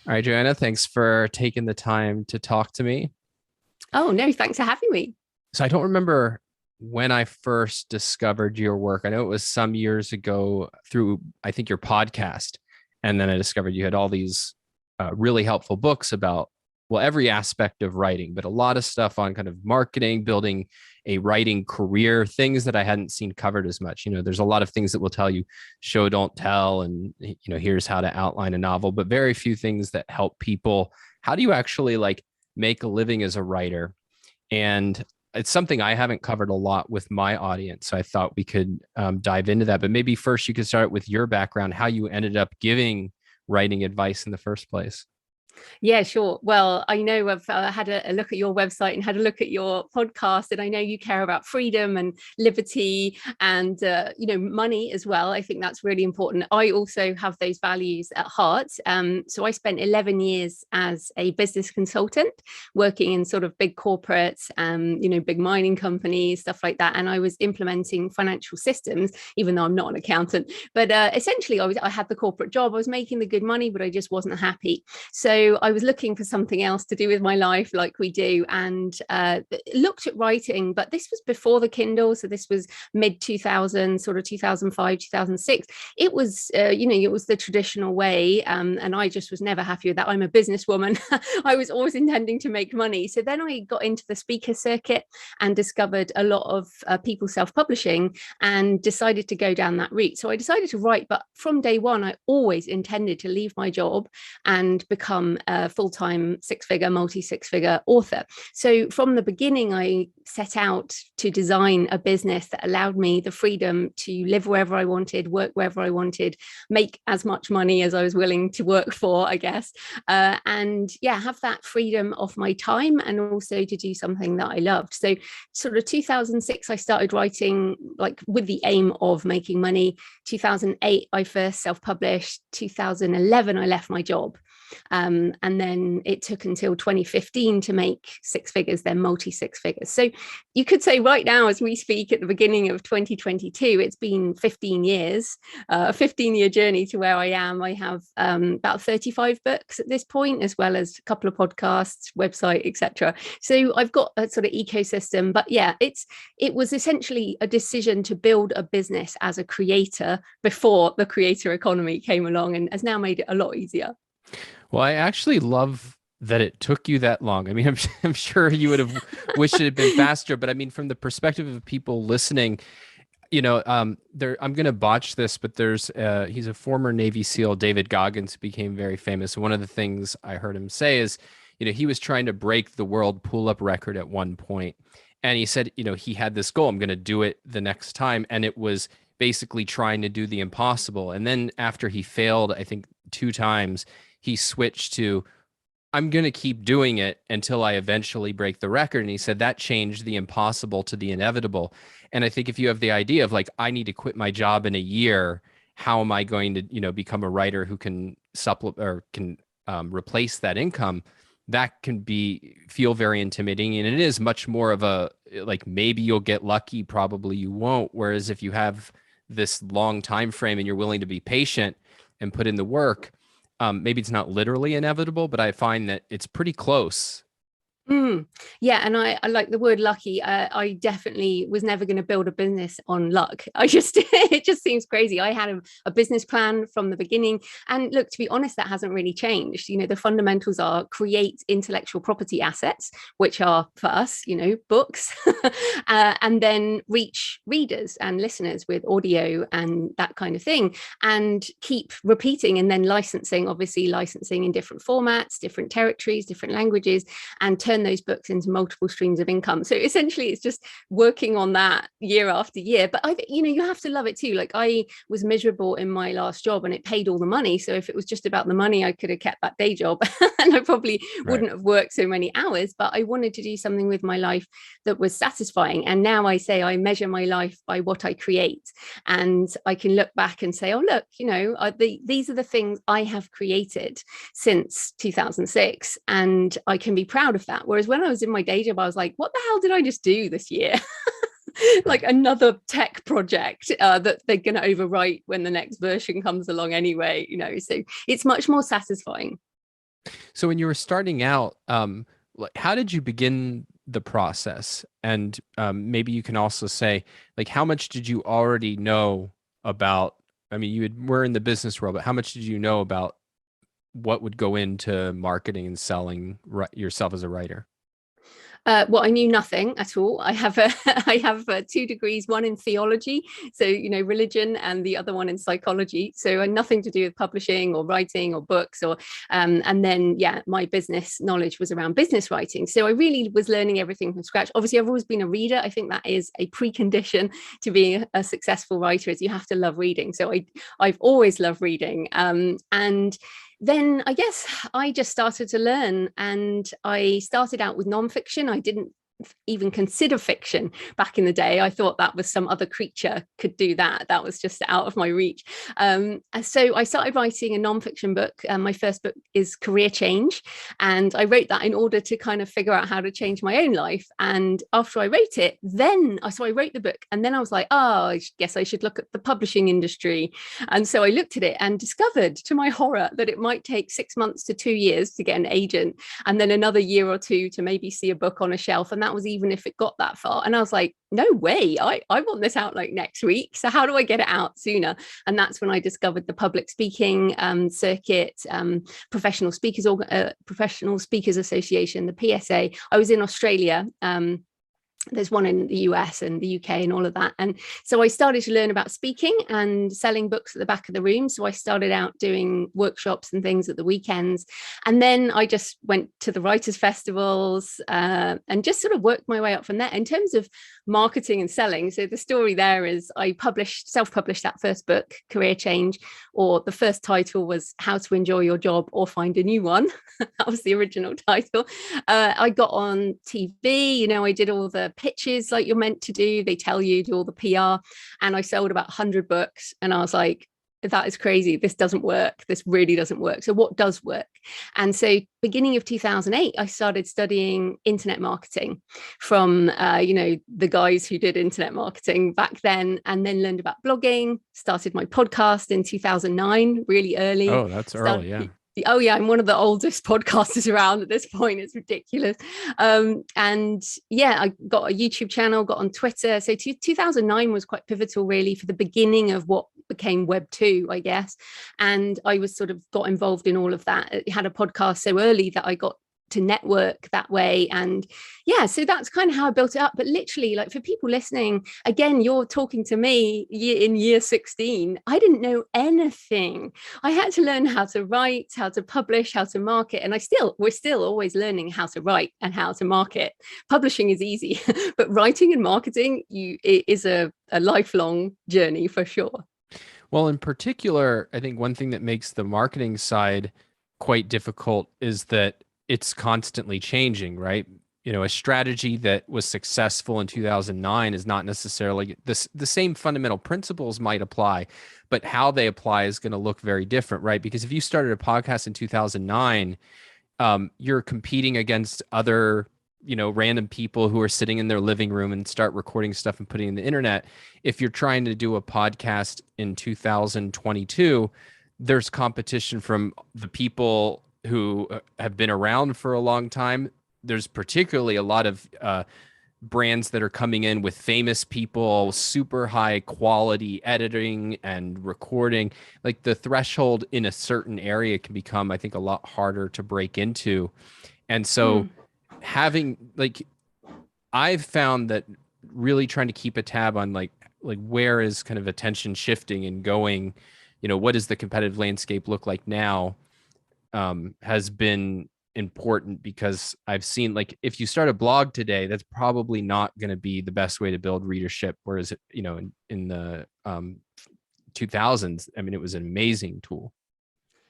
All right, Joanna, thanks for taking the time to talk to me. Oh, no, thanks for having me. So I don't remember when I first discovered your work. I know it was some years ago through, I think, your podcast. And then I discovered you had all these really helpful books about, well, every aspect of writing, but a lot of stuff on kind of marketing, building a writing career, things that I hadn't seen covered as much. There's a lot of things that will tell you show, don't tell, and, here's how to outline a novel, but very few things that help people. How do you actually like make a living as a writer? And it's something I haven't covered a lot with my audience. So I thought we could dive into that. But maybe first you could start with your background, how you ended up giving writing advice in the first place. Yeah, sure. Well, I know I've had a look at your website and had a look at your podcast, and I know you care about freedom and liberty and money as well. I think that's really important. I also have those values at heart. So I spent 11 years as a business consultant, working in sort of big corporates, big mining companies, stuff like that. And I was implementing financial systems, even though I'm not an accountant. But essentially, I had the corporate job. I was making the good money, but I just wasn't happy. So I was looking for something else to do with my life, like we do, and looked at writing. But this was before the Kindle, so this was mid 2000, sort of 2005, 2006. It was, it was the traditional way, and I just was never happy with that. I'm a businesswoman. I was always intending to make money. So then I got into the speaker circuit and discovered a lot of people self-publishing and decided to go down that route. So I decided to write, but from day one, I always intended to leave my job and become a full-time six-figure, multi-six-figure author. So from the beginning, I set out to design a business that allowed me the freedom to live wherever I wanted, work wherever I wanted, make as much money as I was willing to work for, I guess. And yeah, have that freedom of my time and also to do something that I loved. So sort of 2006, I started writing like with the aim of making money. 2008, I first self-published. 2011, I left my job. And then it took until 2015 to make six figures, then multi six figures. So you could say right now, as we speak at the beginning of 2022, it's been 15 years, a 15-year journey to where I am. I have about 35 books at this point, as well as a couple of podcasts, website, etc. So I've got a sort of ecosystem. But yeah, it was essentially a decision to build a business as a creator before the creator economy came along and has now made it a lot easier. Well, I actually love that it took you that long. I mean, I'm sure you would have wished it had been faster, but I mean, from the perspective of people listening, there, I'm going to botch this, but he's a former Navy SEAL, David Goggins, who became very famous. One of the things I heard him say is, he was trying to break the world pull-up record at one point. And he said, he had this goal, I'm going to do it the next time. And it was basically trying to do the impossible. And then after he failed, I think two times, he switched to, I'm going to keep doing it until I eventually break the record. And he said that changed the impossible to the inevitable. And I think if you have the idea of like, I need to quit my job in a year, how am I going to, become a writer who can supplement or can replace that income? That can feel very intimidating. And it is much more of a, like, maybe you'll get lucky, probably you won't. Whereas if you have this long time frame and you're willing to be patient and put in the work, maybe it's not literally inevitable, but I find that it's pretty close. Yeah, and I like the word lucky. I definitely was never going to build a business on luck. It just seems crazy. I had a business plan from the beginning. And look, to be honest, that hasn't really changed. The fundamentals are create intellectual property assets, which are for us, books, and then reach readers and listeners with audio and that kind of thing, and keep repeating and then licensing, obviously licensing in different formats, different territories, different languages, and turn those books into multiple streams of income. So essentially it's just working on that year after year. But you have to love it too. Like, I was miserable in my last job and it paid all the money. So if it was just about the money, I could have kept that day job and I probably wouldn't have worked so many hours. But I wanted to do something with my life that was satisfying. And now I say I measure my life by what I create. And I can look back and say, oh, look, these are the things I have created since 2006. And I can be proud of that. Whereas when I was in my day job, I was like, what the hell did I just do this year? Like another tech project that they're going to overwrite when the next version comes along anyway, so it's much more satisfying. So when you were starting out, how did you begin the process? And maybe you can also say, like, how much did you already know about? I mean, were in the business world, but how much did you know about what would go into marketing and selling yourself as a writer? Well, I knew nothing at all. I have I have 2 degrees, one in theology, so religion, and the other one in psychology. So nothing to do with publishing or writing or books, or and then my business knowledge was around business writing. So I really was learning everything from scratch. Obviously, I've always been a reader. I think that is a precondition to being a successful writer. Is you have to love reading. So I've always loved reading, and then I guess I just started to learn, and I started out with nonfiction. I didn't even consider fiction back in the day. I thought that was some other creature could do that. That was just out of my reach. And so I started writing a nonfiction book. My first book is Career Change. And I wrote that in order to kind of figure out how to change my own life. And after I wrote it, so I wrote the book, and then I was like, oh, I guess I should look at the publishing industry. And so I looked at it and discovered, to my horror, that it might take 6 months to 2 years to get an agent, and then another year or two to maybe see a book on a shelf. And that was even if it got that far. And I was like, no way, I want this out like next week. So how do I get it out sooner? And that's when I discovered the public speaking circuit, professional speakers association, the PSA. I was in Australia. There's one in the US and the UK and all of that. And so I started to learn about speaking and selling books at the back of the room. So I started out doing workshops and things at the weekends. And then I just went to the writers' festivals and just sort of worked my way up from there. In terms of marketing and selling, so the story there is I self-published that first book, Career Change, or the first title was How to Enjoy Your Job or Find a New One. That was the original title. I got on TV, I did all the pitches like you're meant to do. They tell you, do all the PR. And I sold about 100 books. And I was like, that is crazy. This doesn't work. This really doesn't work. So what does work? And so beginning of 2008, I started studying internet marketing from, the guys who did internet marketing back then, and then learned about blogging, started my podcast in 2009, really early. Oh, that's early. Yeah. Oh yeah, I'm one of the oldest podcasters around at this point. It's ridiculous. I got a YouTube channel, got on Twitter. So 2009 was quite pivotal really for the beginning of what became Web 2, I guess. And I was sort of got involved in all of that. I had a podcast so early that I got to network that way. And so that's kind of how I built it up. But literally, like, for people listening, again, you're talking to me in year 16. I didn't know anything. I had to learn how to write, how to publish, how to market. And we're still always learning how to write and how to market. Publishing is easy, but writing and marketing, it is a lifelong journey for sure. Well, in particular, I think one thing that makes the marketing side quite difficult is that it's constantly changing, right? A strategy that was successful in 2009 is not necessarily the same fundamental principles might apply, but how they apply is going to look very different, right? Because if you started a podcast in 2009, you're competing against other, random people who are sitting in their living room and start recording stuff and putting it in the internet. If you're trying to do a podcast in 2022, there's competition from the people who have been around for a long time. There's particularly a lot of brands that are coming in with famous people, super high quality editing and recording. Like, the threshold in a certain area can become, I think, a lot harder to break into. And so I've found that really trying to keep a tab on like where is kind of attention shifting and going, what does the competitive landscape look like now? Has been important, because I've seen, like, if you start a blog today, that's probably not going to be the best way to build readership. Whereas, in the 2000s, I mean, it was an amazing tool.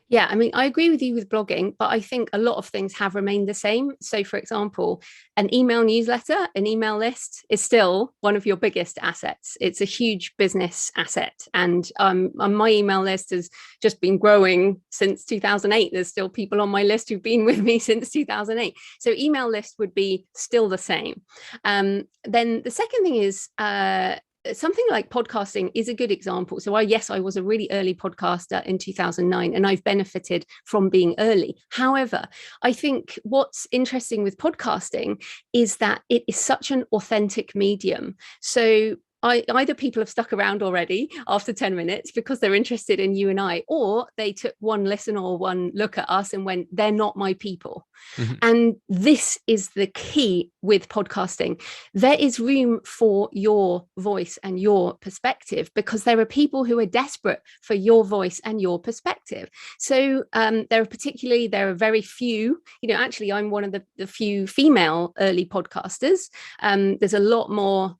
Yeah, I mean, I agree with you with blogging, but I think a lot of things have remained the same. So, for example, an email newsletter, an email list is still one of your biggest assets. It's a huge business asset. And my email list has just been growing since 2008. There's still people on my list who've been with me since 2008. So email list would be still the same. Then the second thing is, something like podcasting is a good example. So yes, I was a really early podcaster in 2009, and I've benefited from being early. However, I think what's interesting with podcasting is that it is such an authentic medium. So either people have stuck around already after 10 minutes because they're interested in you and I, or they took one listen or one look at us and went, they're not my people. Mm-hmm. And this is the key with podcasting. There is room for your voice and your perspective because there are people who are desperate for your voice and your perspective. So there are very few, actually I'm one of the few female early podcasters. There's a lot more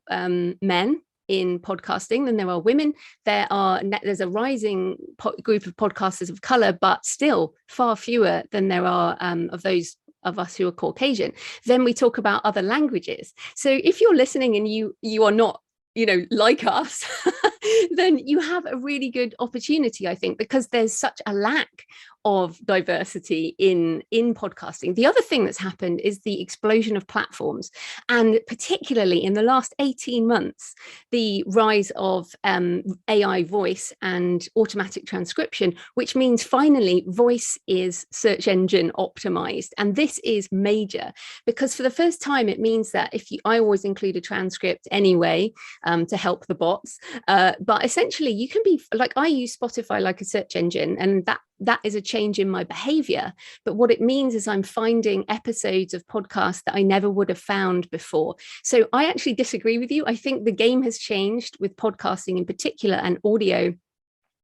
men in podcasting than there are women. There's a rising group of podcasters of color, but still far fewer than there are of those of us who are Caucasian. Then we talk about other languages. So if you're listening and you are not like us, then you have a really good opportunity, I think, because there's such a lack of diversity in podcasting. The other thing that's happened is the explosion of platforms, and particularly in the last 18 months, the rise of AI voice and automatic transcription, which means finally voice is search engine optimized. And this is major because for the first time, it means that I always include a transcript anyway to help the bots. But essentially you can be like, I use Spotify like a search engine, and that is a change in my behavior. But what it means is I'm finding episodes of podcasts that I never would have found before. So I actually disagree with you. I think the game has changed with podcasting in particular and audio.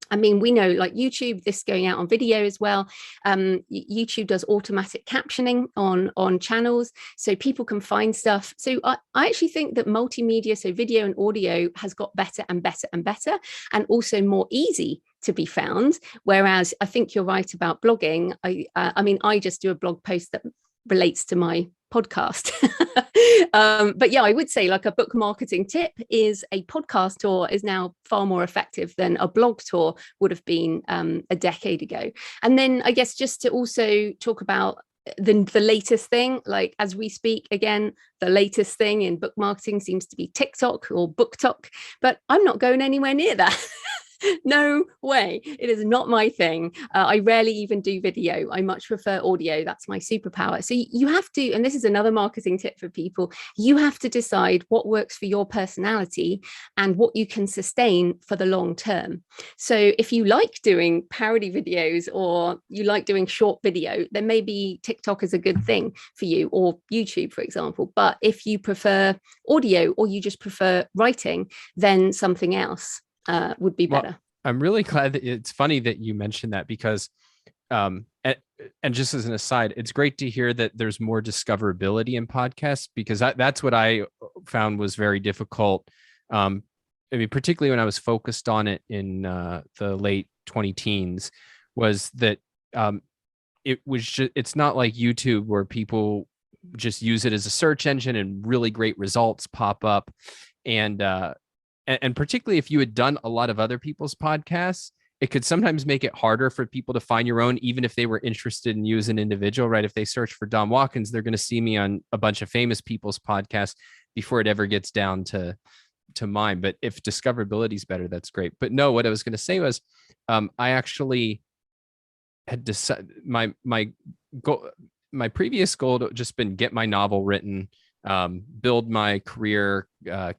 I mean, we know like YouTube, this going out on video as well. YouTube does automatic captioning on channels, so people can find stuff. So I actually think that multimedia, so video and audio, has got better and better and better, and also more easy to be found. Whereas I think you're right about blogging. I mean, I just do a blog post that relates to my podcast. But yeah, I would say like a book marketing tip is a podcast tour is now far more effective than a blog tour would have been a decade ago. And then I guess just to also talk about the latest thing, like as we speak, again, the latest thing in book marketing seems to be TikTok or BookTok, but I'm not going anywhere near that. No way. It is not my thing. I rarely even do video. I much prefer audio. That's my superpower. So you have to, and this is another marketing tip for people, you have to decide what works for your personality and what you can sustain for the long term. So if you like doing parody videos or you like doing short video, then maybe TikTok is a good thing for you, or YouTube, for example. But if you prefer audio or you just prefer writing, then something else would be better. Well, I'm really glad that it's funny that you mentioned that because, and just as an aside, it's great to hear that there's more discoverability in podcasts, because that's what I found was very difficult. I mean, particularly when I was focused on it in the late 2010s, was that it's not like YouTube where people just use it as a search engine and really great results pop up. And particularly if you had done a lot of other people's podcasts, it could sometimes make it harder for people to find your own, even if they were interested in you as an individual, right? If they search for Don Watkins, they're going to see me on a bunch of famous people's podcasts before it ever gets down to mine. But if discoverability is better, that's great. But no, what I was going to say was, I actually had decided my previous goal had just been get my novel written, build my career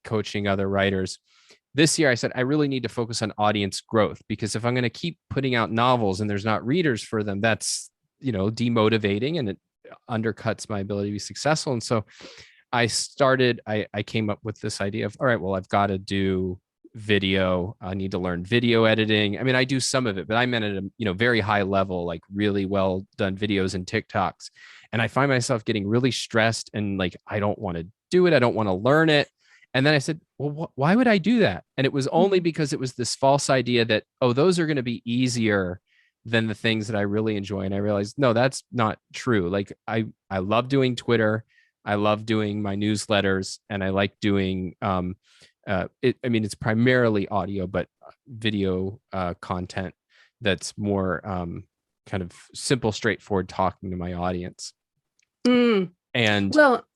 coaching other writers. This year, I said, I really need to focus on audience growth, because if I'm going to keep putting out novels and there's not readers for them, that's, demotivating, and it undercuts my ability to be successful. And so I came up with this idea of, all right, well, I've got to do video. I need to learn video editing. I mean, I do some of it, but I'm at a, very high level, like really well done videos and TikToks. And I find myself getting really stressed and like, I don't want to do it. I don't want to learn it. And then I said, well, why would I do that? And it was only because it was this false idea that, oh, those are going to be easier than the things that I really enjoy. And I realized, no, that's not true. Like I love doing Twitter. I love doing my newsletters, and I like doing, it's primarily audio, but video content that's more kind of simple, straightforward, talking to my audience. And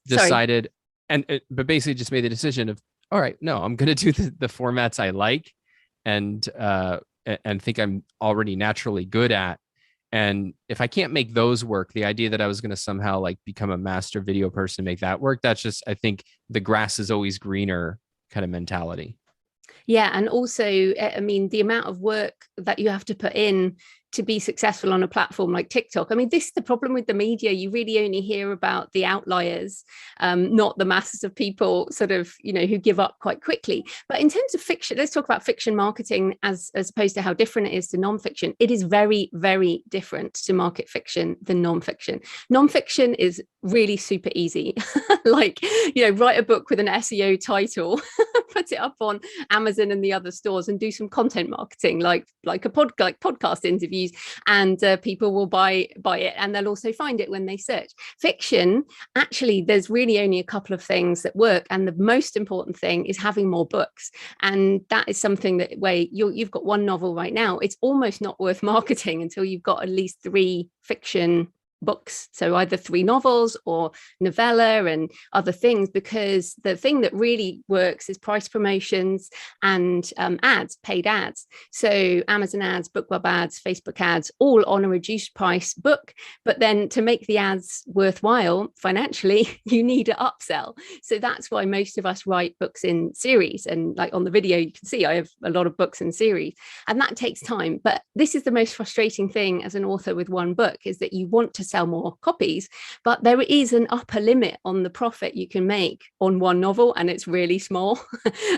decided, but basically just made the decision of, all right, no, I'm going to do the formats I like and think I'm already naturally good at. And if I can't make those work, the idea that I was going to somehow like become a master video person, make that work, that's just, I think the grass is always greener kind of mentality. Yeah, and also, I mean, the amount of work that you have to put in to be successful on a platform like TikTok. I mean, this is the problem with the media. You really only hear about the outliers, not the masses of people sort of, who give up quite quickly. But in terms of fiction, let's talk about fiction marketing as opposed to how different it is to nonfiction. It is very, very different to market fiction than nonfiction. Nonfiction is really super easy. Like, write a book with an SEO title, put it up on Amazon and the other stores and do some content marketing, like podcast interviews, and people will buy it, and they'll also find it when they search. Fiction, actually, there's really only a couple of things that work, and the most important thing is having more books. And that is something that where you've got one novel right now, it's almost not worth marketing until you've got at least 3 fiction books, so either 3 novels or novella and other things, because the thing that really works is price promotions and ads, paid ads. So Amazon ads, BookBub ads, Facebook ads, all on a reduced price book. But then to make the ads worthwhile financially, you need an upsell. So that's why most of us write books in series, and like on the video you can see I have a lot of books in series, and that takes time. But this is the most frustrating thing as an author with one book, is that you want to sell more copies, but there is an upper limit on the profit you can make on one novel, and it's really small.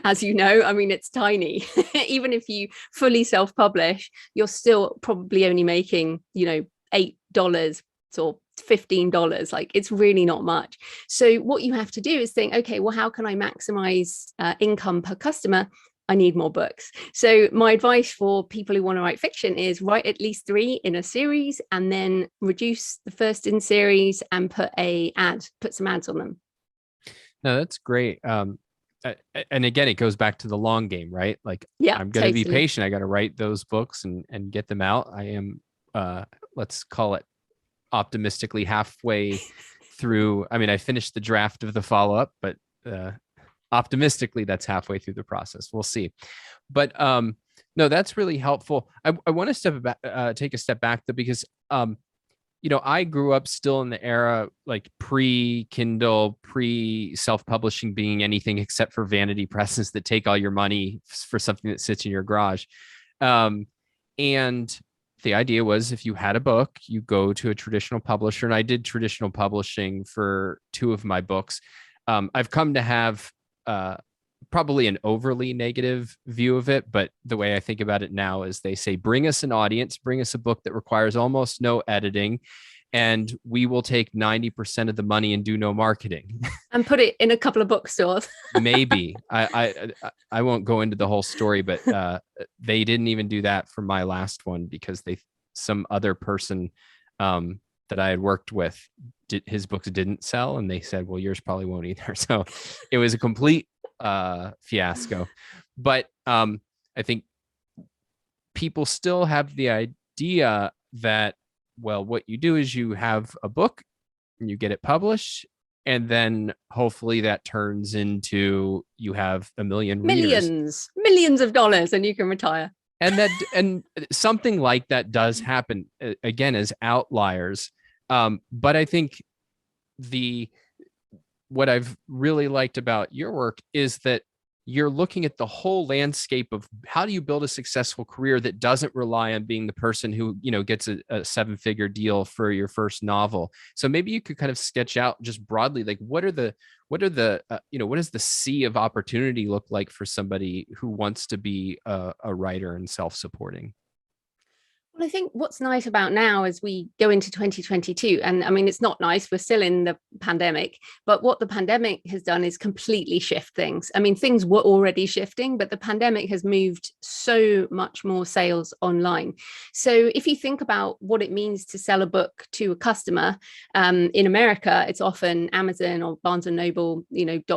As you know, I mean, it's tiny. Even if you fully self-publish, you're still probably only making, $8 or $15. Like, it's really not much. So what you have to do is think, okay, well, how can I maximize income per customer? I need more books. So my advice for people who want to write fiction is write at least 3 in a series, and then reduce the first in series and put some ads on them. No, that's great. And again, it goes back to the long game, right? Like, Yeah, I'm going to totally. be patient. I got to write those books and get them out. I am, let's call it optimistically halfway through. I mean, I finished the draft of the follow-up, but optimistically that's halfway through the process. We'll see. But no, that's really helpful. I want to take a step back though, because I grew up still in the era like pre-Kindle, pre-self-publishing being anything except for vanity presses that take all your money for something that sits in your garage. And the idea was, if you had a book, you go to a traditional publisher. And I did traditional publishing for 2 of my books. I've come to have probably an overly negative view of it, but the way I think about it now is, they say, bring us an audience, bring us a book that requires almost no editing, and we will take 90% of the money and do no marketing. And put it in a couple of bookstores. Maybe. I won't go into the whole story, but they didn't even do that for my last one, because some other person that I had worked with, his books didn't sell, and they said, well, yours probably won't either. So it was a complete fiasco. But I think people still have the idea that, well, what you do is you have a book and you get it published, and then hopefully that turns into, you have a million readers. Millions of dollars, and you can retire. And something like that does happen, again, as outliers. But I think what I've really liked about your work is that you're looking at the whole landscape of how do you build a successful career that doesn't rely on being the person who, gets a 7-figure deal for your first novel. So maybe you could kind of sketch out just broadly, like, what does the sea of opportunity look like for somebody who wants to be a writer and self-supporting? Well, I think what's nice about now as we go into 2022, and I mean, it's not nice, we're still in the pandemic, but what the pandemic has done is completely shift things. I mean, things were already shifting, but the pandemic has moved so much more sales online. So if you think about what it means to sell a book to a customer, in America, it's often Amazon or Barnes and Noble,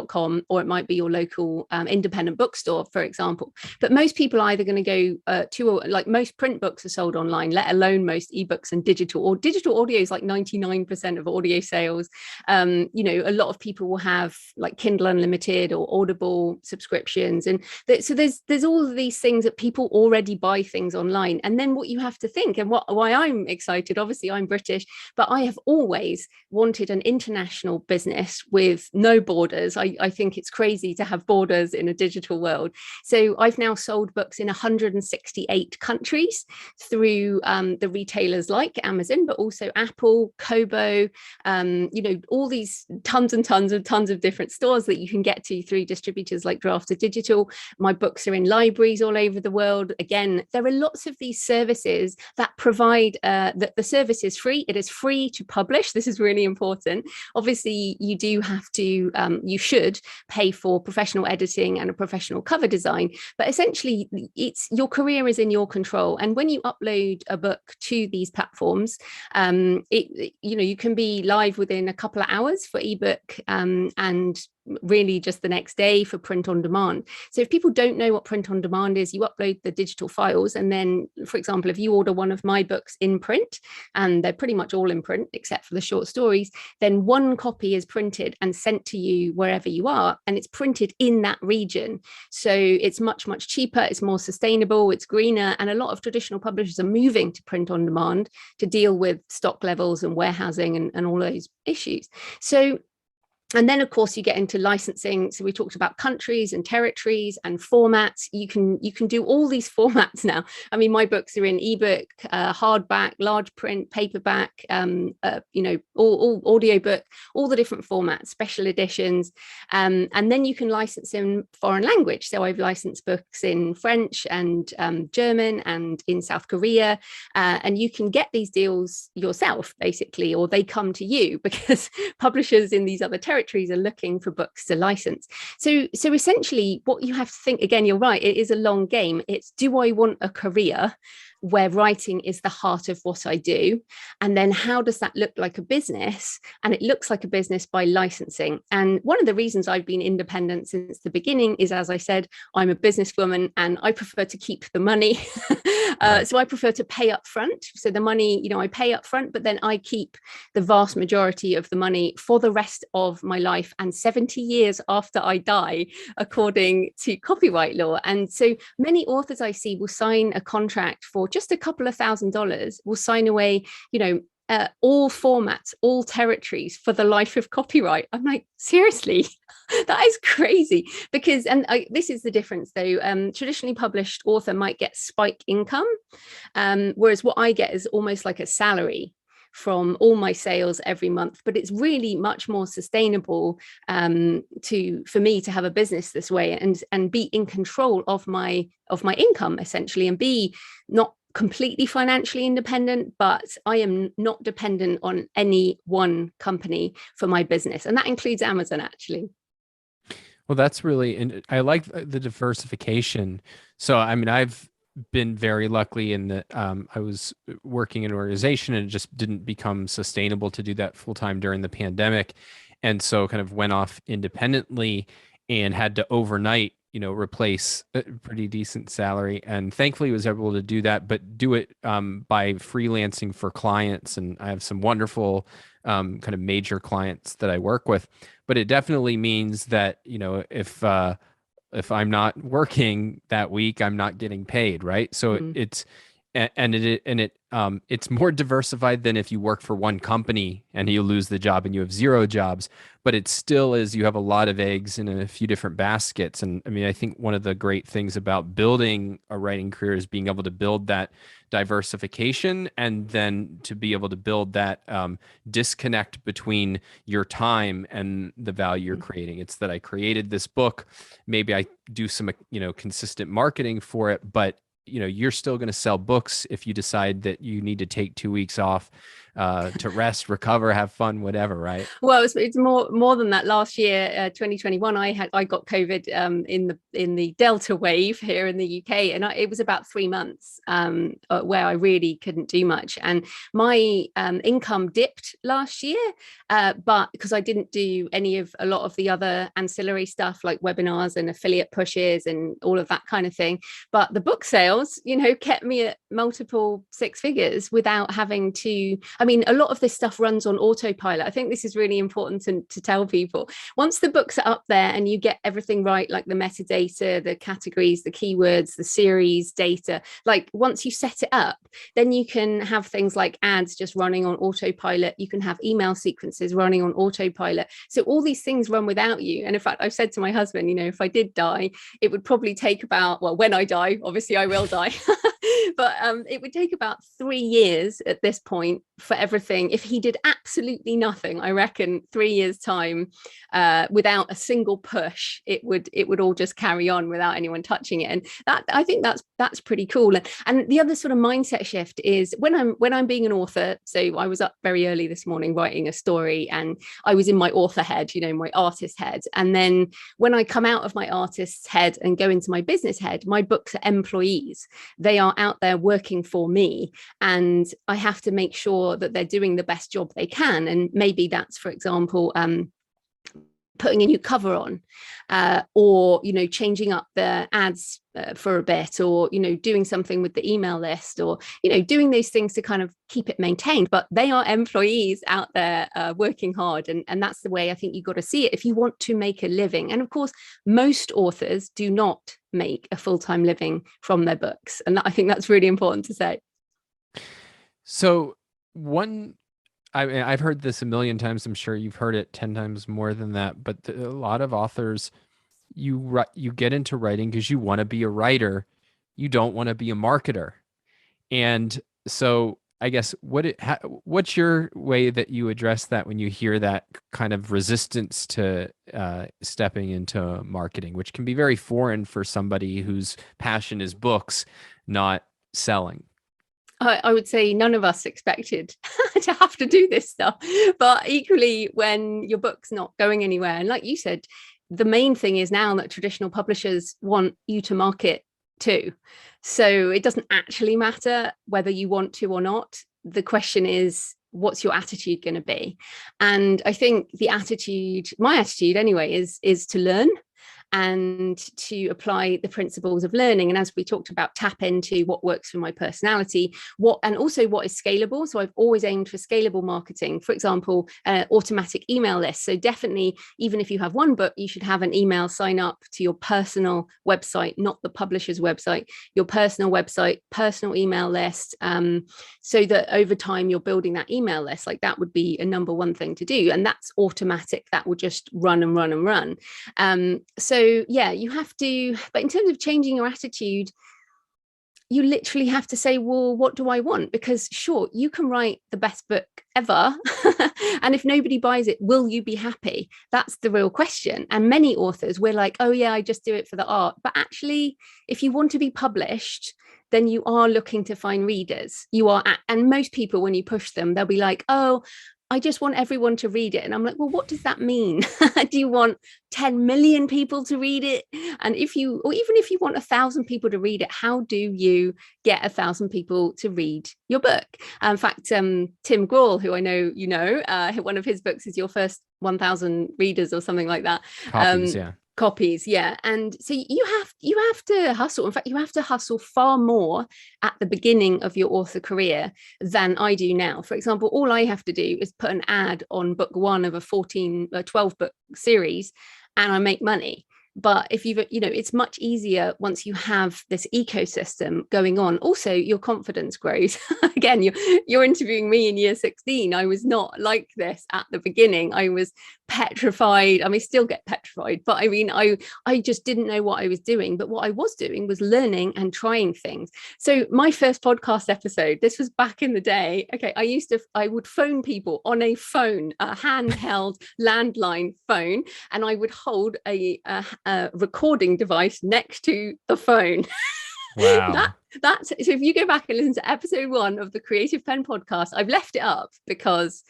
.com, or it might be your local independent bookstore, for example. But most people are either going to go like most print books are sold online. online, let alone most ebooks and digital, or digital audio is like 99% of audio sales. You know, a lot of people will have like Kindle Unlimited or Audible subscriptions. And so there's all of these things that people already buy things online. And then what you have to think, and why I'm excited, obviously I'm British, but I have always wanted an international business with no borders. I think it's crazy to have borders in a digital world. So I've now sold books in 168 countries through the retailers like Amazon, but also Apple, Kobo, you know, all these tons of different stores that you can get to through distributors like Drafted Digital. My books are in libraries all over the world. Again, there are lots of these services that provide that the service is free. It is free to publish. This is really important. Obviously, you do have to, you should pay for professional editing and a professional cover design, but essentially it's your career is in your control. And when you upload a book to these platforms, you know, you can be live within a couple of hours for ebook, and really just the next day for print on demand. So if people don't know what print on demand is, you upload the digital files, and then, for example, if you order one of my books in print, and they're pretty much all in print except for the short stories, then one copy is printed and sent to you wherever you are, and it's printed in that region. So it's much cheaper, it's more sustainable, it's greener, and a lot of traditional publishers are moving to print on demand to deal with stock levels and warehousing and all those issues. So, and then, of course, you get into licensing. So we talked about countries and territories and formats. You can do all these formats now. I mean, my books are in ebook, hardback, large print, paperback, you know, all audiobook, all the different formats, special editions. And then you can license in foreign language. So I've licensed books in French and German and in South Korea. And you can get these deals yourself, basically, or they come to you because publishers in these other territories are looking for books to license. So essentially what you have to think, again, you're right, it is a long game. It's, do I want a career where writing is the heart of what I do? And then how does that look like a business? And it looks like a business by licensing. And one of the reasons I've been independent since the beginning is, as I said, I'm a businesswoman and I prefer to keep the money. So I prefer to pay up front. So the money, you know, I pay up front, but then I keep the vast majority of the money for the rest of my life and 70 years after I die, according to copyright law. And so many authors I see will sign a contract for just a couple of $1,000s, will sign away, you know, all formats, all territories for the life of copyright. I'm like, seriously, that is crazy. Because, and this is the difference though, traditionally published author might get spike income, whereas what I get is almost like a salary from all my sales every month. But it's really much more sustainable for me to have a business this way and be in control of my income, essentially, and be not completely financially independent, but I am not dependent on any one company for my business. And that includes Amazon, actually. Well, that's really, and I like the diversification. So, I mean, I've been very lucky in that I was working in an organization and it just didn't become sustainable to do that full time during the pandemic. And so kind of went off independently and had to overnight, you know, replace a pretty decent salary. And thankfully was able to do that, but do it by freelancing for clients. And I have some wonderful kind of major clients that I work with. But it definitely means that, you know, if I'm not working that week, I'm not getting paid, right? So it's it's more diversified than if you work for one company and you lose the job and you have zero jobs, but it still is, you have a lot of eggs in a few different baskets. And I mean, I think one of the great things about building a writing career is being able to build that diversification and then to be able to build that disconnect between your time and the value you're creating. It's that I created this book, maybe I do some, you know, consistent marketing for it, but you know, you're still going to sell books if you decide that you need to take 2 weeks off to rest, recover, have fun, whatever, right? Well, it's more than that. Last year, 2021, I got COVID in the Delta wave here in the UK, and it was about 3 months where I really couldn't do much, and my income dipped last year, but because I didn't do a lot of the other ancillary stuff like webinars and affiliate pushes and all of that kind of thing. But the book sales, kept me at multiple six figures without having to. I mean, a lot of this stuff runs on autopilot. I think this is really important to tell people. Once the books are up there and you get everything right, like the metadata, the categories, the keywords, the series data, like once you set it up, then you can have things like ads just running on autopilot. You can have email sequences running on autopilot. So all these things run without you. And in fact, I've said to my husband, if I did die, it would probably take about, well, when I die, obviously I will die. But it would take about 3 years at this point for everything. If he did absolutely nothing, I reckon 3 years time, without a single push, it would all just carry on without anyone touching it. And that, I think that's pretty cool. And the other sort of mindset shift is when I'm being an author. So I was up very early this morning writing a story, and I was in my author head, my artist head. And then when I come out of my artist's head and go into my business head, my books are employees. They are out there working for me, and I have to make sure that they're doing the best job they can. And maybe that's, for example, putting a new cover on, or changing up the ads for a bit, or doing something with the email list, or doing those things to kind of keep it maintained. But they are employees out there working hard, and that's the way I think you've got to see it if you want to make a living. And of course, most authors do not make a full-time living from their books, and I think that's really important to say. So I've heard this a million times. I'm sure you've heard it 10 times more than that. But a lot of authors, you get into writing because you want to be a writer. You don't want to be a marketer. And so I guess what's your way that you address that when you hear that kind of resistance to stepping into marketing, which can be very foreign for somebody whose passion is books, not selling? I would say none of us expected to have to do this stuff. But equally, when your book's not going anywhere, and like you said, the main thing is now that traditional publishers want you to market too. So it doesn't actually matter whether you want to or not. The question is, what's your attitude going to be? And I think my attitude anyway, is to learn and to apply the principles of learning. And as we talked about, tap into what works for my personality, and also what is scalable. So I've always aimed for scalable marketing. For example, automatic email lists. So definitely, even if you have one book, you should have an email sign up to your personal website, not the publisher's website, your personal website, personal email list, so that over time you're building that email list. Like that would be a number one thing to do. And that's automatic. That will just run and run and run. So yeah, you have to, but in terms of changing your attitude, you literally have to say, well, what do I want? Because sure, you can write the best book ever. And if nobody buys it, will you be happy? That's the real question. And many authors, we're like, oh yeah, I just do it for the art. But actually, if you want to be published, then you are looking to find readers. And most people, when you push them, they'll be like, oh, I just want everyone to read it. And I'm like, well, what does that mean? Do you want 10 million people to read it? And even if you want 1,000 people to read it, how do you get 1,000 people to read your book? In fact, Tim Grohl, who I know one of his books is Your First 1,000 Readers or something like that. Copies, yeah. And so you have to hustle. In fact, you have to hustle far more at the beginning of your author career than I do now. For example, all I have to do is put an ad on book one of a 12 book series, and I make money. But if it's much easier once you have this ecosystem going on. Also, your confidence grows. Again, you're interviewing me in year 16. I was not like this at the beginning. I was petrified. I mean, still get petrified, but I mean, I just didn't know what I was doing. But what I was doing was learning and trying things. So my first podcast episode, this was back in the day. Okay, I would phone people on a phone, a handheld landline phone, and I would hold a recording device next to the phone. Wow. That's so if you go back and listen to episode 1 of the Creative Penn podcast, I've left it up because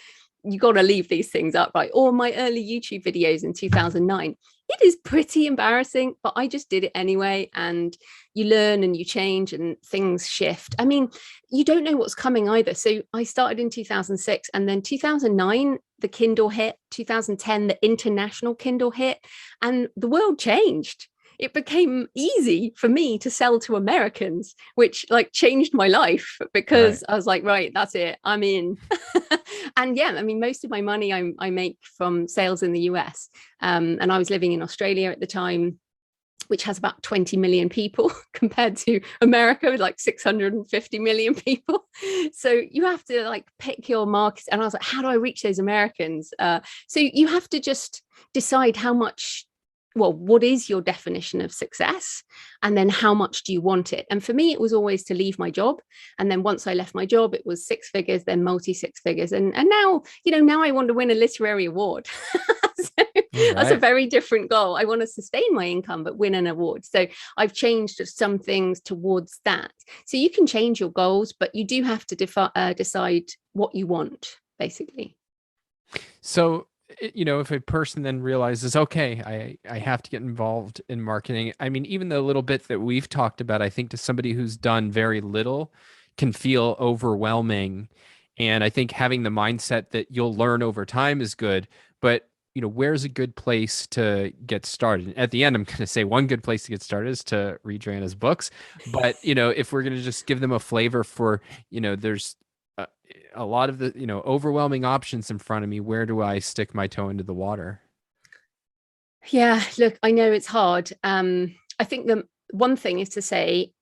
you got to leave these things up, right? Or my early YouTube videos in 2009. It is pretty embarrassing, but I just did it anyway. And you learn and you change and things shift. I mean, you don't know what's coming either. So I started in 2006, and then 2009, the Kindle hit, 2010, the international Kindle hit, and the world changed. It became easy for me to sell to Americans, which like changed my life, because Right. I was like, right, that's it, I'm in. And yeah, I mean, most of my money I make from sales in the US. And I was living in Australia at the time, which has about 20 million people compared to America with like 650 million people. So you have to like pick your market. And I was like, how do I reach those Americans? So you have to just decide how much, well, what is your definition of success? And then how much do you want it? And for me, it was always to leave my job. And then once I left my job, it was 6 figures, then multi 6 figures. And now, now I want to win a literary award. So that's a very different goal. I want to sustain my income, but win an award. So I've changed some things towards that. So you can change your goals, but you do have to decide what you want, basically. So, if a person then realizes, okay, I have to get involved in marketing. I mean, even the little bit that we've talked about, I think to somebody who's done very little can feel overwhelming. And I think having the mindset that you'll learn over time is good. But, where's a good place to get started? At the end, I'm going to say one good place to get started is to read Joanna's books. But, if we're going to just give them a flavor for, there's a lot of the overwhelming options in front of me, where do I stick my toe into the water? Yeah, look, I know it's hard. I think the one thing is to say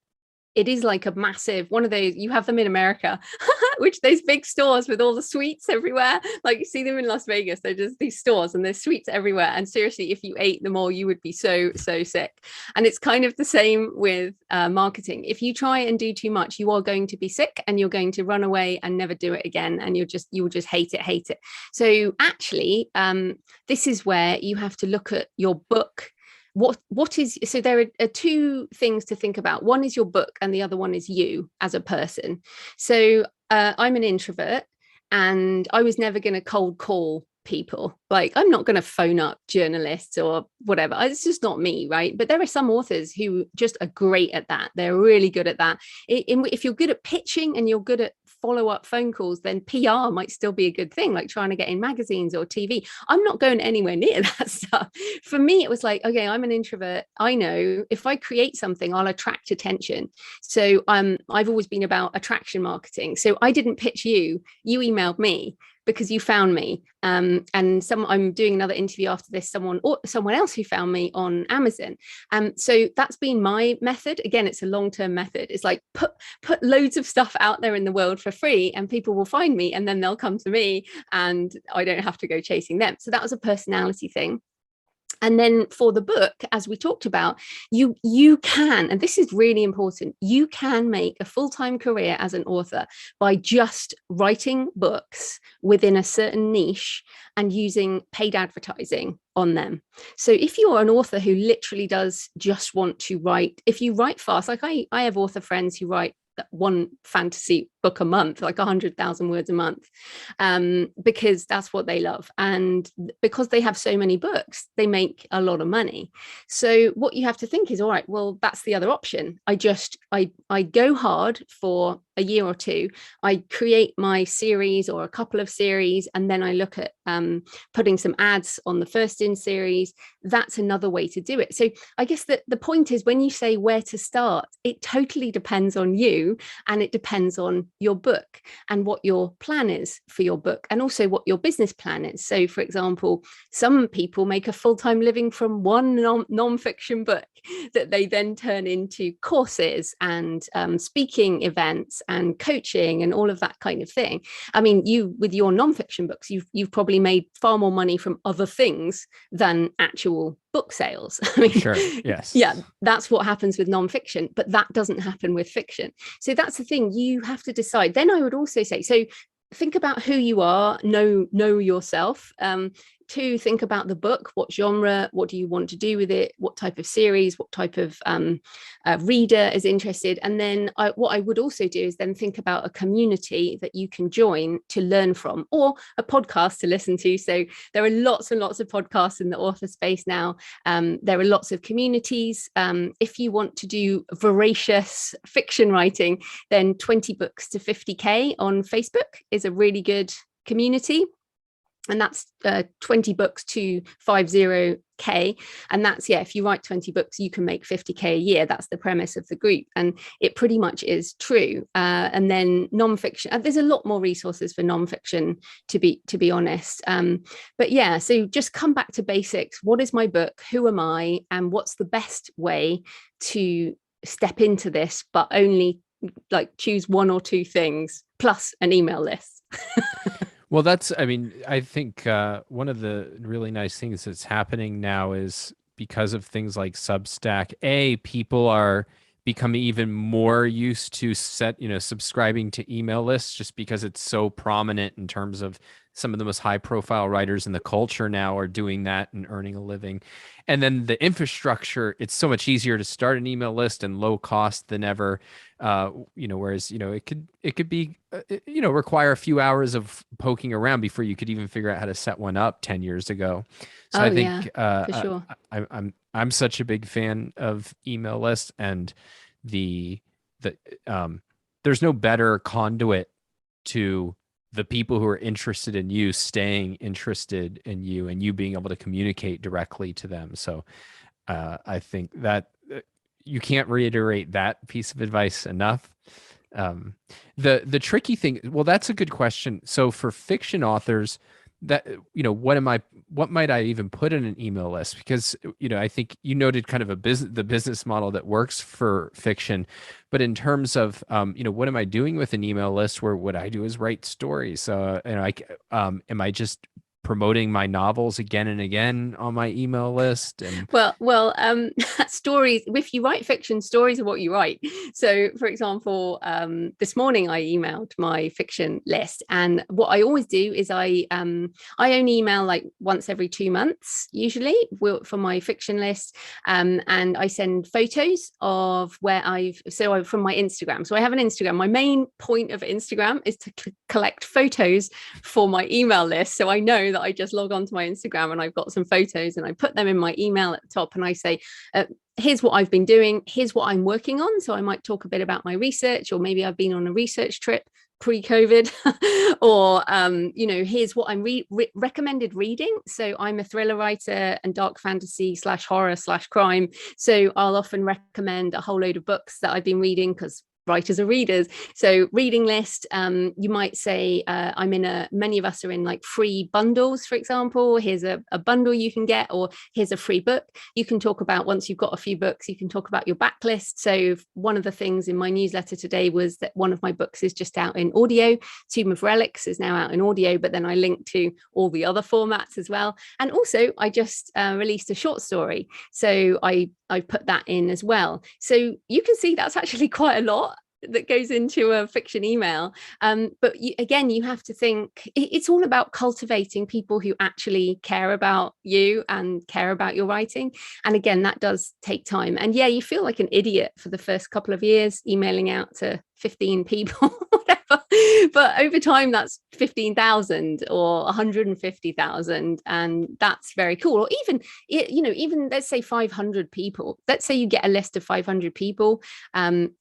it is like a massive one of those, you have them in America, which those big stores with all the sweets everywhere, like you see them in Las Vegas. They're just these stores and there's sweets everywhere, and seriously, if you ate them all, you would be so sick. And it's kind of the same with marketing. If you try and do too much, you are going to be sick and you're going to run away and never do it again, and you will just hate it. So actually, this is where you have to look at your book. What is, so there are 2 things to think about. One is your book and the other one is you as a person. So I'm an introvert, and I was never going to cold call people. Like, I'm not going to phone up journalists or whatever. It's just not me, right? But there are some authors who just are great at that. They're really good at that. If you're good at pitching and you're good at follow-up phone calls, then PR might still be a good thing, like trying to get in magazines or TV. I'm not going anywhere near that stuff. For me, it was like, okay, I'm an introvert. I know if I create something, I'll attract attention. So I've always been about attraction marketing. So I didn't pitch you emailed me because you found me. And I'm doing another interview after this, someone else who found me on Amazon. So that's been my method. Again, it's a long-term method. It's like put loads of stuff out there in the world for free, and people will find me, and then they'll come to me, and I don't have to go chasing them. So that was a personality thing. And then for the book, as we talked about, you can, and this is really important, you can make a full-time career as an author by just writing books within a certain niche and using paid advertising on them. So if you're an author who literally does just want to write, if you write fast, like I have author friends who write one fantasy book a month, like 100,000 words a month, because that's what they love. And because they have so many books, they make a lot of money. So what you have to think is, all right, well, that's the other option. I go hard for a year or 2. I create my series or a couple of series, and then I look at putting some ads on the first in series. That's another way to do it. So I guess that the point is, when you say where to start, it totally depends on you, and it depends on your book and what your plan is for your book, and also what your business plan is. So for example, some people make a full-time living from one non-fiction book that they then turn into courses and speaking events and coaching and all of that kind of thing. I mean, you, with your non-fiction books, you've probably made far more money from other things than actual book sales. I mean, Sure. Yes. Yeah, that's what happens with nonfiction, but that doesn't happen with fiction. So that's the thing, you have to decide. Then I would also say, so think about who you are, know yourself. 2, think about the book. What genre? What do you want to do with it? What type of series? What type of reader is interested? And then what I would also do is then think about a community that you can join to learn from, or a podcast to listen to. So there are lots and lots of podcasts in the author space now. There are lots of communities. If you want to do voracious fiction writing, then 20 books to 50K on Facebook is a really good community. And that's 20 books to 50K. And that's, yeah, if you write 20 books, you can make 50K a year. That's the premise of the group. And it pretty much is true. And then nonfiction, there's a lot more resources for nonfiction, to be honest. But yeah, so just come back to basics. What is my book? Who am I? And what's the best way to step into this, but only like choose 1 or 2 things plus an email list. Well, I think one of the really nice things that's happening now is because of things like Substack, people are becoming even more used to subscribing to email lists, just because it's so prominent in terms of some of the most high profile writers in the culture now are doing that and earning a living. And then the infrastructure, it's so much easier to start an email list and low cost than ever. Whereas, it could be, require a few hours of poking around before you could even figure out how to set one up 10 years ago. So I think, for sure. I'm such a big fan of email lists, and there's no better conduit to the people who are interested in you staying interested in you, and you being able to communicate directly to them. So I think that you can't reiterate that piece of advice enough. The tricky thing, well, that's a good question. So for fiction authors, that, what might I even put in an email list? Because, I think you noted kind of the business model that works for fiction, but in terms of, what am I doing with an email list where what I do is write stories? So, am I just promoting my novels again and again on my email list? And stories, if you write fiction, stories are what you write. So for example, this morning I emailed my fiction list, and what I always do is I only email like once every 2 months usually for my fiction list, and I send photos of where from my Instagram. So I have an Instagram. My main point of Instagram is to collect photos for my email list, so I know that I just log on to my Instagram and I've got some photos, and I put them in my email at the top, and I say, here's what I've been doing, here's what I'm working on. So I might talk a bit about my research, or maybe I've been on a research trip pre-COVID, or here's what I'm recommended reading. So I'm a thriller writer and dark fantasy / horror / crime, so I'll often recommend a whole load of books that I've been reading, because writers are readers. So reading list, you might say, many of us are in like free bundles, for example. Here's a bundle you can get, or here's a free book. You can talk about, once you've got a few books, you can talk about your backlist. So one of the things in my newsletter today was that one of my books is just out in audio. Tomb of Relics is now out in audio, but then I link to all the other formats as well. And also I just released a short story, so I put that in as well. So you can see that's actually quite a lot that goes into a fiction email. But you have to think, it's all about cultivating people who actually care about you and care about your writing. And again, that does take time. And yeah, you feel like an idiot for the first couple of years emailing out to 15 people, whatever. But over time, that's 15,000 or 150,000. And that's very cool. Or even let's say 500 people. Let's say you get a list of 500 people.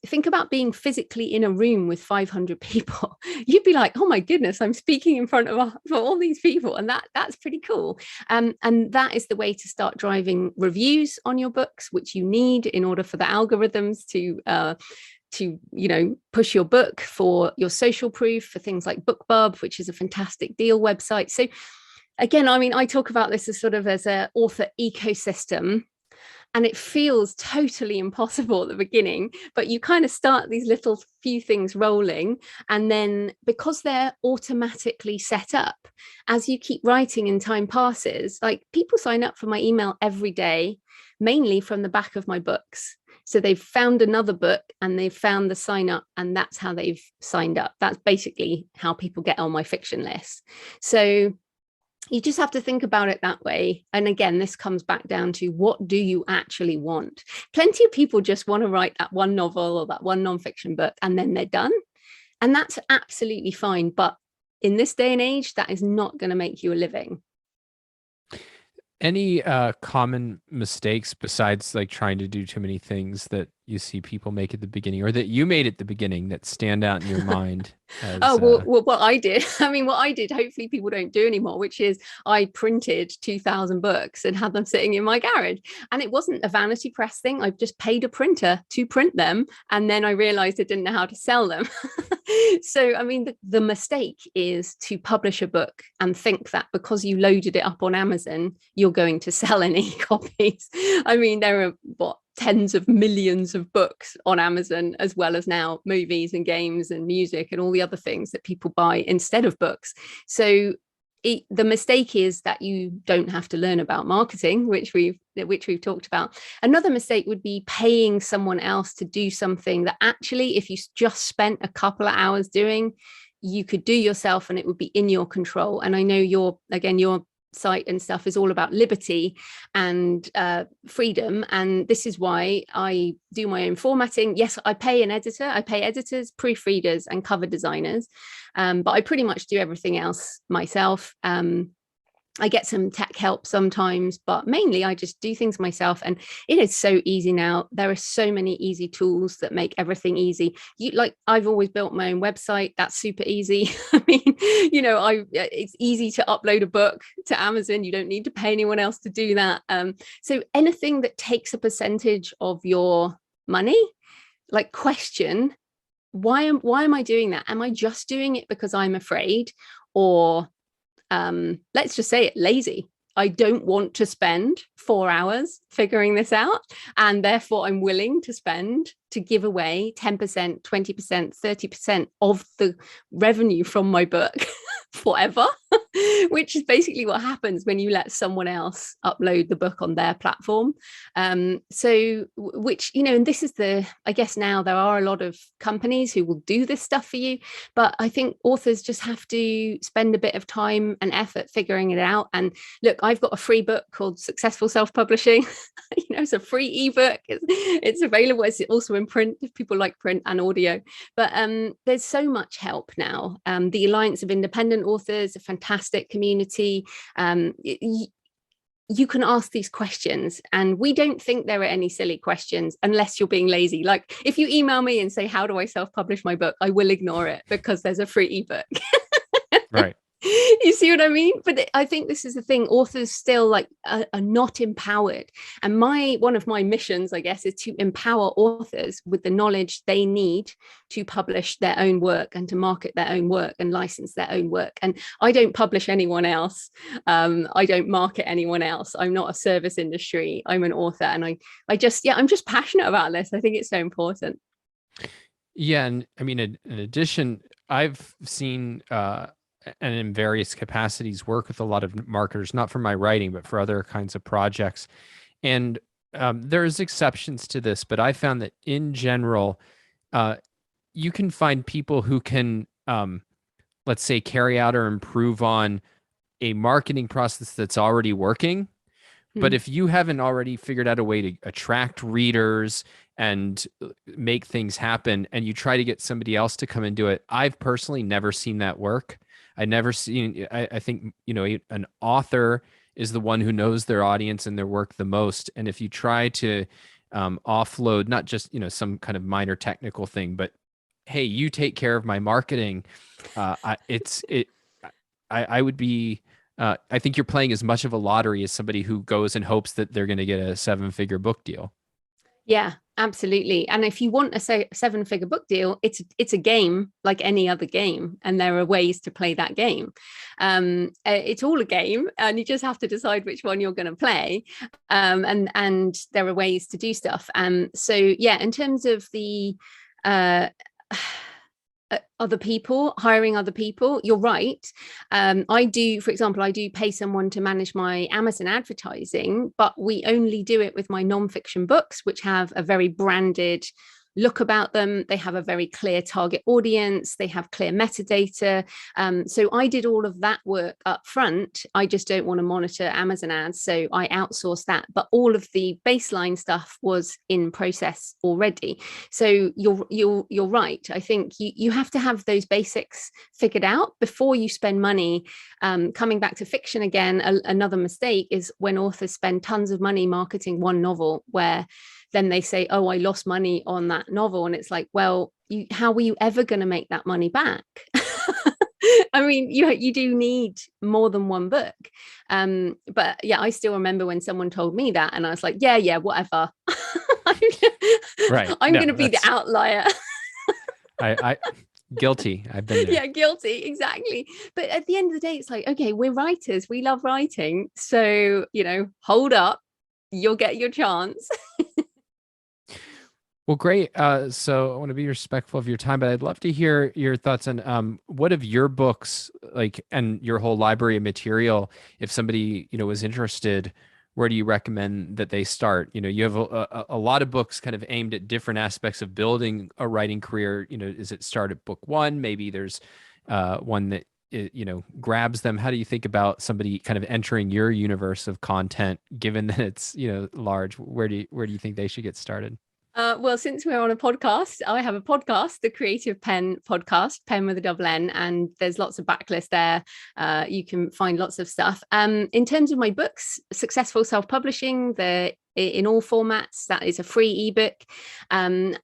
Think about being physically in a room with 500 people. You'd be like, oh my goodness, I'm speaking in front of all these people. And that's pretty cool. And that is the way to start driving reviews on your books, which you need in order for the algorithms to push your book, for your social proof, for things like BookBub, which is a fantastic deal website. So again, I talk about this as an author ecosystem, and it feels totally impossible at the beginning, but you kind of start these little few things rolling, and then because they're automatically set up, as you keep writing and time passes, like people sign up for my email every day, mainly from the back of my books. So they've found another book and they've found the sign up, and that's how they've signed up. That's basically how people get on my fiction list. So You just have to think about it that way. And again, this comes back down to, what do you actually want? Plenty of people just want to write that one novel or that one nonfiction book and then they're done. And that's absolutely fine. But in this day and age, that is not going to make you a living. Any common mistakes besides like trying to do too many things that you see people make at the beginning, or that you made at the beginning, that stand out in your mind as Oh, well, what I did, I mean, what I did, hopefully people don't do anymore, which is I printed 2,000 books and had them sitting in my garage. And it wasn't a vanity press thing. I just paid a printer to print them. And then I realized I didn't know how to sell them. So, I mean, the mistake is to publish a book and think that because you loaded it up on Amazon, you're going to sell any copies. I mean, there are tens of millions of books on Amazon, as well as now movies and games and music and all the other things that people buy instead of books. So the mistake is that you don't have to learn about marketing, which we've talked about. Another mistake would be paying someone else to do something that actually, if you just spent a couple of hours doing, you could do yourself and it would be in your control. And I know your site and stuff is all about liberty and freedom, and this is why I do my own formatting. Yes, I pay an editor, I pay editors, proofreaders and cover designers, but I pretty much do everything else myself. I get some tech help sometimes, but mainly I just do things myself. And it is so easy now. There are so many easy tools that make everything easy. I've always built my own website. That's super easy. I mean, it's easy to upload a book to Amazon. You don't need to pay anyone else to do that. So anything that takes a percentage of your money, like, question, why am I doing that? Am I just doing it because I'm afraid, or let's just say it, lazy? I don't want to spend 4 hours figuring this out, and therefore I'm willing to give away 10%, 20%, 30% of the revenue from my book forever, which is basically what happens when you let someone else upload the book on their platform. So, which, and this is I guess now there are a lot of companies who will do this stuff for you, but I think authors just have to spend a bit of time and effort figuring it out. And look, I've got a free book called Successful Self-Publishing. It's a free ebook. It's available. It's also in print if people like print and audio. But there's so much help now. The Alliance of Independent Authors, a fantastic community. You can ask these questions, and we don't think there are any silly questions unless you're being lazy. Like, if you email me and say, how do I self-publish my book? I will ignore it because there's a free ebook. Right. You see what I mean? But I think this is the thing. Authors still are not empowered. And one of my missions, I guess, is to empower authors with the knowledge they need to publish their own work and to market their own work and license their own work. And I don't publish anyone else. I don't market anyone else. I'm not a service industry. I'm an author. And I'm just passionate about this. I think it's so important. Yeah. And I mean, in addition, I've seen, and in various capacities, work with a lot of marketers, not for my writing, but for other kinds of projects. And there's exceptions to this, but I found that in general, you can find people who can, let's say, carry out or improve on a marketing process that's already working. But if you haven't already figured out a way to attract readers and make things happen, and you try to get somebody else to come and do it, I've personally never seen that work. I think, an author is the one who knows their audience and their work the most. And if you try to offload, not just, some kind of minor technical thing, but, hey, you take care of my marketing, I think you're playing as much of a lottery as somebody who goes and hopes that they're going to get a 7-figure book deal. Yeah, absolutely. And if you want a 7-figure book deal, it's a game like any other game, and there are ways to play that game. It's all a game, and you just have to decide which one you're going to play. And there are ways to do stuff. So yeah, in terms of the hiring other people, you're right. I do, for example, I do pay someone to manage my Amazon advertising, but we only do it with my nonfiction books, which have a very branded look about them. They have a very clear target audience. They have clear metadata. So I did all of that work up front. I just don't want to monitor Amazon ads, so I outsourced that. But all of the baseline stuff was in process already. So you're right. I think you have to have those basics figured out before you spend money. Coming back to fiction again, another mistake is when authors spend tons of money marketing one novel, where then they say, oh, I lost money on that novel. And it's like, well, how were you ever going to make that money back? I mean, you do need more than one book. But yeah, I still remember when someone told me that, and I was like, yeah, whatever. Right. I'm going to be the outlier. I guilty. I've been there. Yeah, guilty. Exactly. But at the end of the day, it's like, okay, we're writers. We love writing. So, hold up. You'll get your chance. Well, great. So I want to be respectful of your time, but I'd love to hear your thoughts on what of your books, like, and your whole library of material, if somebody, was interested, where do you recommend that they start? You have a lot of books kind of aimed at different aspects of building a writing career. Is it start at book one? Maybe there's one that, grabs them. How do you think about somebody kind of entering your universe of content, given that it's, large? Where do you think they should get started? Well, since we're on a podcast, I have a podcast, the Creative Penn podcast, Penn with a double N, and there's lots of backlist there. You can find lots of stuff. In terms of my books, Successful Self-Publishing, in all formats, that is a free ebook. And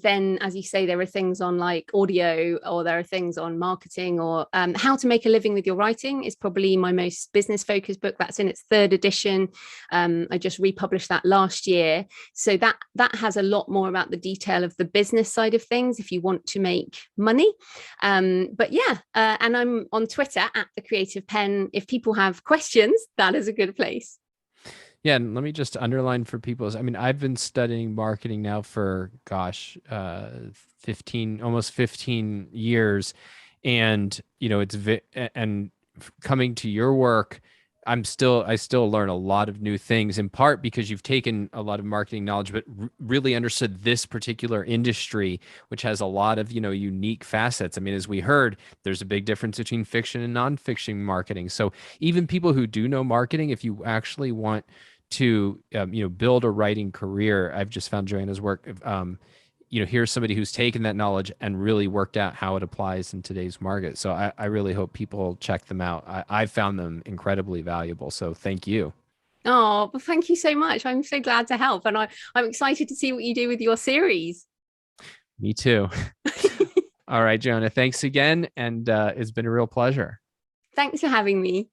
then, as you say, there are things on like audio, or there are things on marketing, or how to make a living with your writing is probably my most business focused book. That's in its third edition. I just republished that last year. So that has a lot more about the detail of the business side of things if you want to make money. But yeah, and I'm on Twitter at the Creative Penn. If people have questions, that is a good place. Yeah, and let me just underline for people. I mean, I've been studying marketing now for, almost 15 years. And, and coming to your work, I still learn a lot of new things, in part because you've taken a lot of marketing knowledge, but really understood this particular industry, which has a lot of, unique facets. I mean, as we heard, there's a big difference between fiction and nonfiction marketing. So even people who do know marketing, if you actually want to, build a writing career, I've just found Joanna's work, here's somebody who's taken that knowledge and really worked out how it applies in today's market. So I really hope people check them out. I found them incredibly valuable. So thank you. Oh, well, thank you so much. I'm so glad to help. And I'm excited to see what you do with your series. Me too. All right, Joanna, thanks again. And it's been a real pleasure. Thanks for having me.